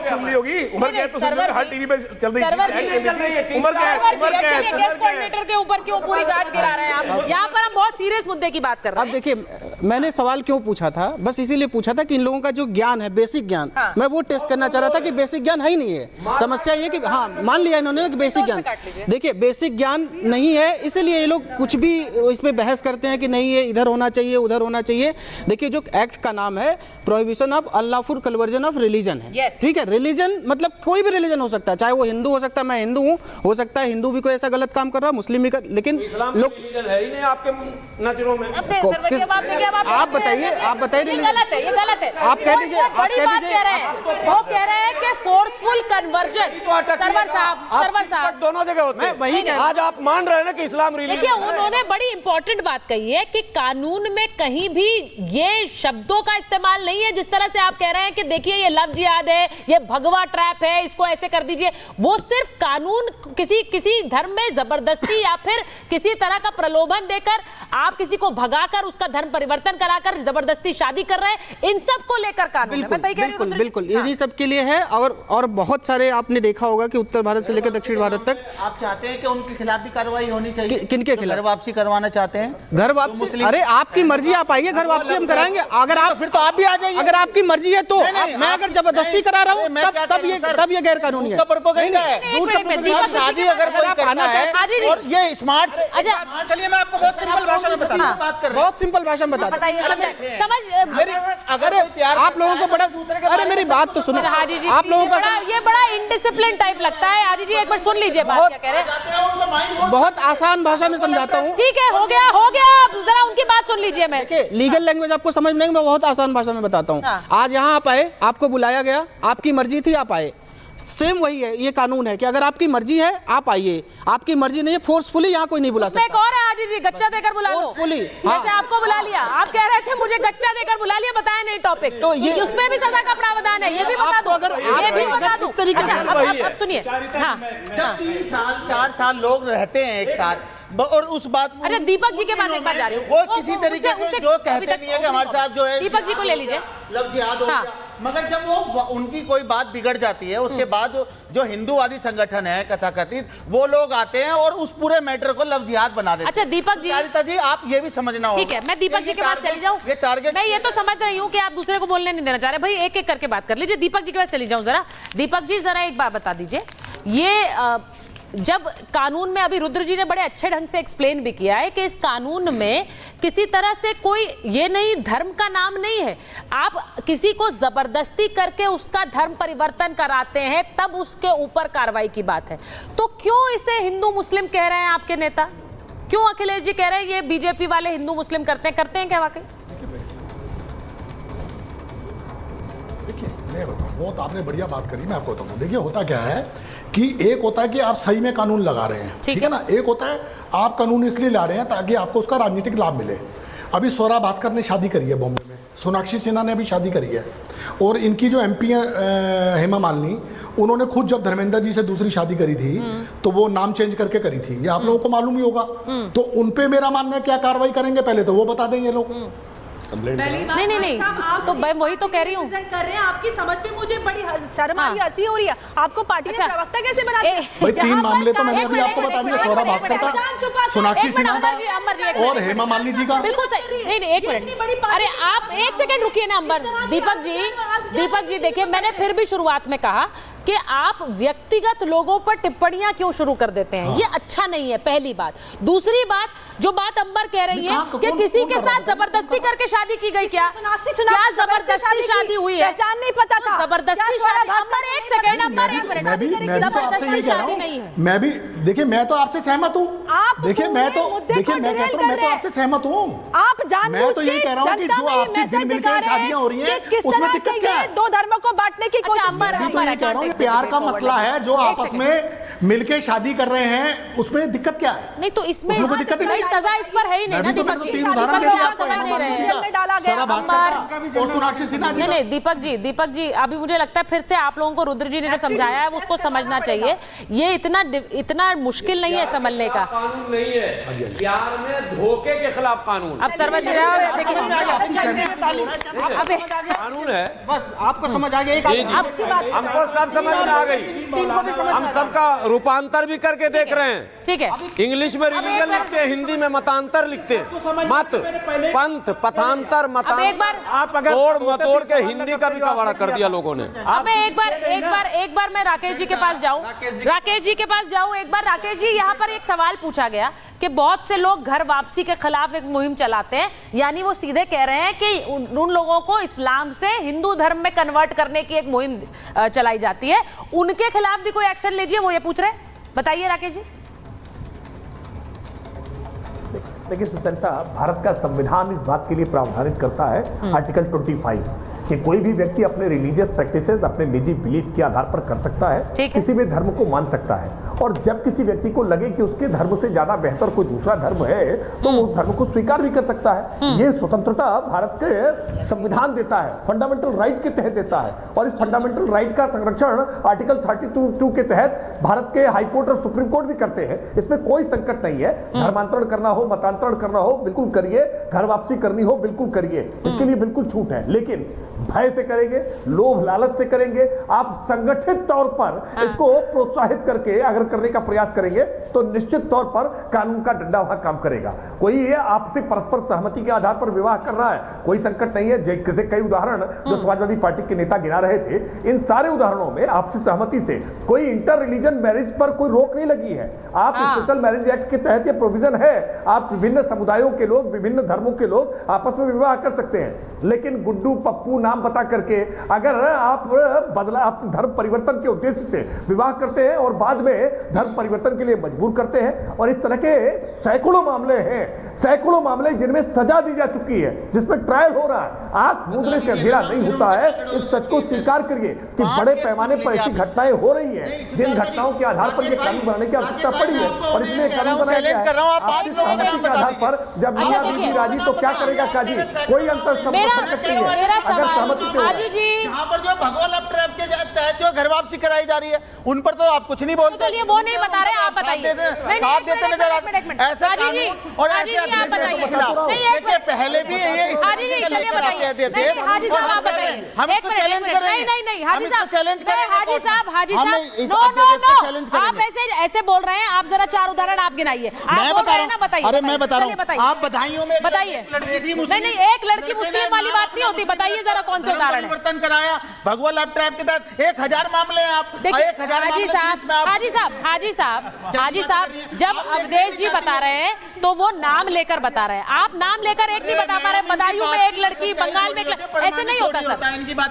सुन ली होगी, उमर कैद तो सुन हर टीवी पे चल रही है। उमर कोऑर्डिनेटर के ऊपर क्यों पूरी गाज गिरा रहे हैं आप? यहाँ पर हम बहुत सीरियस मुद्दे की बात कर रहे हैं। अब देखिए, मैंने सवाल क्यों पूछा था, बस इसीलिए पूछा था कि इन लोगों का जो ज्ञान है, बेसिक ज्ञान, मैं वो टेस्ट करना चाह रहा था कि बेसिक ज्ञान है ही नहीं है। समस्या ये कि हाँ, मान लिया इन्होंने कि बेसिक ज्ञान, देखिए बेसिक ज्ञान नहीं है, इसीलिए ये लोग कुछ भी इसमें बहस करते हैं कि नहीं ये इधर होना चाहिए, उधर होना चाहिए। देखिए जो एक्ट का नाम है prohibition of unlawful conversion of religion है, ठीक है। रिलीजन मतलब कोई भी रिलीजन हो सकता है, चाहे वो हिंदू हो सकता है, मैं हिंदू हूँ, हो सकता है हिंदू भी कोई ऐसा गलत काम कर रहा है, मुस्लिम भी कर, लेकिन लोग है ही नहीं आपके नजरों में। आप बताइए, आप बताइए, ये गलत है, ये गलत है। आप कह दीजिए, आप बड़ी कह बात दीजिए। कह रहे हैं, वो कह रहे हैं कि फोर्सफुल कन्वर्जन। सरवर साहब दोनों जगह होते हैं, वही आज आप मान रहे हैं ना कि इस्लाम रिलीजन। देखिए उन्होंने बड़ी इंपॉर्टेंट बात कही है कि कानून में कहीं भी ये शब्दों का इस्तेमाल नहीं है जिस तरह से आप कह रहे हैं कि देखिए ये लव जिहाद है, ये भगवा ट्रैप है, इसको ऐसे कर दीजिए। वो सिर्फ कानून किसी धर्म में जबरदस्ती या फिर किसी तरह का प्रलोभन देकर आप किसी को भगाकर उसका धर्म परिवर्तन कराकर जबरदस्ती शादी कर रहे हैं, इन सब को लेकर कानून है। मैं सही कह रही हूं? बिल्कुल, इन्हीं सब के लिए है। और बहुत सारे आपने देखा होगा कि उत्तर भारत से लेकर दक्षिण भारत तक आप चाहते हैं कि उनके खिलाफ भी कार्रवाई होनी चाहिए। किनके खिलाफ? घर वापसी करवाना चाहते हैं? घर वापसी, अरे आपकी मर्जी, आप आइए, घर वापसी हम कराएंगे। अगर आप, फिर तो आप भी आ जाइए। अगर आपकी मर्जी है तो मैं अगर जबरदस्ती करा रहा हूँ तब ये गैर कानूनी है। शादी अगर कोई करना है और ये स्मार्ट, चलिए मैं आपको बहुत सिंपल भाषा में बताता हूं, बहुत सिंपल भाषा में बताता हूं। अगर आप लोगों को बड़ा, अरे मेरी बात तो सुनो, आप लोगों का ये बड़ा इनडिसिप्लिन टाइप लगता है। हाजी जी एक बार सुन लीजिए बात क्या कह रहे हैं। बहुत आसान भाषा में समझाता हूँ। ठीक है, हो गया, जरा उनकी बात सुन लीजिए। मैं देखिए लीगल लैंग्वेज आपको समझ में नहीं, मैं बहुत आसान भाषा में बताता हूँ। आज यहाँ आप आए, आपको बुलाया गया, आपकी मर्जी थी, आप आए। सेम वही है, ये कानून है कि अगर आपकी मर्जी है आप आइए, आपकी मर्जी नहीं है फोर्सफुली यहाँ कोई नहीं बुला सकता। एक और है हाजी जी, गच्चा देकर बुला लो। जैसे आपको बुला लिया, आप कह रहे थे मुझे गच्चा देकर बुला लिया, बताया नहीं टॉपिक, तो ये उसमें भी सजा का प्रावधान है, ये भी बता दो। अगर ये भी बता दो, इस तरीके से अब सुनिए। जब 3 साल 4 साल लोग रहते हैं एक साथ और उस बात में, अच्छा दीपक जी के पास एक बार जा रही हूँ, वो किसी तरीके से जो कहते नहीं है कि हमारे साथ जो है दीपक जी को ले लीजिए, लव जिहाद हो गया। मगर जब वो उनकी कोई बात बिगड़ जाती है, उसके बाद जो हिंदूवादी संगठन है कथाकथित, वो लोग आते हैं और उस पूरे मैटर को लव जिहाद बना देते हैं। अच्छा दीपक जी, सरिता जी आप ये भी समझना होगा। ठीक है, मैं दीपक जी के पास चली जाऊं? ये टारगेट, मैं ये तो समझ रही हूँ कि आप दूसरे को बोलने नहीं देना चाह रहे। भाई एक एक करके बात कर लीजिए। दीपक जी के पास चली जाऊं जरा। दीपक जी जरा एक बात बता दीजिए, ये जब कानून में, अभी रुद्र जी ने बड़े अच्छे ढंग से एक्सप्लेन भी किया है कि इस कानून में किसी तरह से कोई ये नहीं, धर्म का नाम नहीं है। आप किसी को जबरदस्ती करके उसका धर्म परिवर्तन कराते हैं तब उसके ऊपर कार्रवाई की बात है। तो क्यों इसे हिंदू मुस्लिम कह रहे हैं आपके नेता? क्यों अखिलेश जी कह रहे हैं ये बीजेपी वाले हिंदू मुस्लिम करते हैं क्या वाकई? देखिए बहुत आपने बढ़िया बात करी, मैं आपको बताऊँ। देखिए होता क्या है कि एक होता है कि आप सही में कानून लगा रहे हैं, ठीक है ना। एक होता है आप कानून इसलिए ला रहे हैं ताकि आपको उसका राजनीतिक लाभ मिले। अभी स्वरा भास्कर ने शादी करी है बॉम्बे में, सोनाक्षी सिन्हा ने अभी शादी करी है, और इनकी जो एमपी है हेमा मालिनी, उन्होंने खुद जब धर्मेंद्र जी से दूसरी शादी करी थी तो वो नाम चेंज करके करी थी, ये आप लोगों को मालूम ही होगा। तो उनपे मेरा मानना है क्या कार्रवाई करेंगे पहले तो वो बता देंगे लोग। नहीं, तो मैं वही तो कह रही हूँ। कर रहे हैं, आपकी समझ पे मुझे बड़ी शर्म आ रही, हंसी हो रही है। आपको पार्टी ने प्रवक्ता कैसे बना दिया? भाई 3 मामले तो मैंने अभी आपको बता दिया, स्वरा भास्कर का, सोनाक्षी सिन्हा का और हेमा मालिनी जी का। बिल्कुल सही। नहीं एक मिनट, अरे आप एक सेकंड रुकिए ना अंबर। दीपक जी देखिए, मैंने फिर भी शुरुआत में कहा कि आप व्यक्तिगत लोगों पर टिप्पणियां क्यों शुरू कर देते हैं, ये अच्छा नहीं है, पहली बात। दूसरी बात, जो बात अंबर कह रही है कि किसी के साथ जबरदस्ती करके शादी की गई, क्या जबरदस्ती शादी हुई है? पहचान नहीं पता था, जबरदस्ती शादी। अंबर एक सेकंड, अंबर एक मिनट, जबरदस्ती शादी नहीं है। मैं भी देखिए, मैं तो आपसे सहमत हूँ। देखिए मैं तो आपसे सहमत हूँ। आप जानबूझ के, मैं तो ये कह रहा हूँ कि जो आपसे दिल मिलकर शादियां हो रही हैं, उसमें दिक्कत क्या है? 2 धर्मों को बांटने की कोशिश। मैं तो ये कह रहा हूँ प्यार का मसला है जो आपस में मिलके शादी कर रहे हैं, उसमें दिक्कत क्या है? नहीं तो इसमें उसमें कोई दिक्कत ही नहीं। सजा इस पर है ही नहीं ना दीपक जी। दीपक जी आप समझ नहीं रहे हैं। और सोनाक्षी सिन्हा जी नहीं दीपक जी अभी मुझे लगता है फिर से आप लोगों को रुद्र जी ने जो समझाया है उसको समझना चाहिए। ये इतना मुश्किल नहीं है समझने का। कानून नहीं है, प्यार में धोखे के खिलाफ कानून। अब सर्वर जी देखिए कानून है, बस आपको समझ आ गया। हमको सब समझ में आ गई, हम सबका रूपांतर भी करके देख रहे हैं। ठीक है, इंग्लिश में रिलीजन लिखते हैं, हिंदी में मतांतर लिखते हैं। मत पंथ पथांतर मतांतर तोड़ मतोड़ के हिंदी का भी कवाड़ा कर दिया लोगों ने। अब मैं एक बार मैं राकेश जी के पास जाऊं। एक बार राकेश जी, यहाँ पर एक सवाल पूछा गया कि बहुत से लोग घर वापसी के खिलाफ एक मुहिम चलाते हैं, यानी वो सीधे कह रहे हैं कि उन लोगों को इस्लाम से हिंदू धर्म में कन्वर्ट करने की एक मुहिम चलाई जाती है, उनके खिलाफ भी कोई एक्शन लीजिए, वो ये पूछ रहे हैं। बताइए राकेश जी। देखिए सुचरिता, भारत का संविधान इस बात के लिए प्रावधानित करता है आर्टिकल 25 कि कोई भी व्यक्ति अपने रिलीजियस प्रैक्टिसेस, अपने निजी बिलीफ के आधार पर कर सकता है, किसी भी धर्म को मान सकता है, और जब किसी व्यक्ति को लगे कि उसके धर्म से ज्यादा बेहतर कोई दूसरा धर्म है तो वो उस धर्म को स्वीकार भी कर सकता है। ये स्वतंत्रता भारत के संविधान देता है, फंडामेंटल राइट के तहत देता है, और इस फंडामेंटल राइट का संरक्षण आर्टिकल 32 के तहत भारत के हाई कोर्ट और सुप्रीम कोर्ट भी करते हैं। इसमें कोई संकट नहीं है। धर्मांतरण करना हो, मतांतरण करना हो, बिल्कुल करिए, घर वापसी करनी हो बिल्कुल करिए, इसके लिए बिल्कुल छूट है। लेकिन भय से करेंगे, लोभ लालच से करेंगे, आप संगठित तौर पर इसको प्रोत्साहित करके अगर करने का प्रयास करेंगे तो निश्चित तौर पर कानून का डंडा वहां काम करेगा। कोई ये आपसे परस्पर सहमति के आधार पर विवाह कर रहा है, कोई संकट नहीं है। जैसे कई उदाहरण जो समाजवादी पार्टी के नेता गिना रहे थे, इन सारे उदाहरणों में आपसी सहमति से कोई इंटर रिलीजन मैरिज पर कोई रोक नहीं लगी है। आप स्पेशल मैरिज एक्ट के तहत ये प्रोविजन है, आप विभिन्न समुदायों के लोग, विभिन्न धर्मों के लोग आपस में विवाह कर सकते हैं। लेकिन गुड्डू पप्पू नाम बता करके अगर आप धर्म परिवर्तन के उद्देश्य से विवाह करते हैं और बाद में धर्म परिवर्तन के लिए मजबूर करते हैं, और इस तरह के सैकड़ों मामले हैं, सैकड़ों मामले जिनमें सजा दी जा चुकी है, जिसमें ट्रायल हो रहा है। आंख मूंदने से अंधेरा नहीं होता है। इस सच को स्वीकार करिए कि बड़े पैमाने पर ऐसी घटनाएं हो रही हैं, जिन घटनाओं के आधार पर यह कानून बनाने की आवश्यकता पड़ी है, और इसलिए कानून बनाया गया है। के आधार पर जब मियां बीवी राजी तो क्या करेगा काजी? कोई अंतर जहाँ पर जो भगवा लव ट्रैप के तहत जो घर वापसी कराई जा रही है, उन पर तो आप कुछ नहीं बोलते। चलिए वो नहीं बता रहे, आप बताइए। साथ देते नजर आते हैं ऐसे कानून और ऐसे अध्यादेशों के खिलाफ। देखिए पहले भी ये इस तरीके का लेकर आते थे, हाजी साहब आप बताइए। हम इसको चैलेंज करेंगे। नहीं हाजी साहब चैलेज करेंगे। हाजी साहब नो आप ऐसे बोल रहे हैं। आप जरा 4 उदाहरण आप गिनाइए। आप बोल रहे हैं ना, बताइए। अरे मैं बता रहा हूँ, आप बधाइयों में बताइए। नहीं एक लड़की मुस्लिम वाली बात नहीं होती। बताइए जरा कौन से उदाहरण है। परिवर्तन कराया भगवा लव ट्रैप के तहत 1000 मामले हैं। आप 1000 हाजी साहब जब अवधेश जी बता रहे हैं तो वो नाम लेकर बता रहे हैं। आप नाम लेकर एक नहीं बता पा रहे। बदायूं में एक लड़की, बंगाल में एक, ऐसे नहीं होता सर। इनकी बातें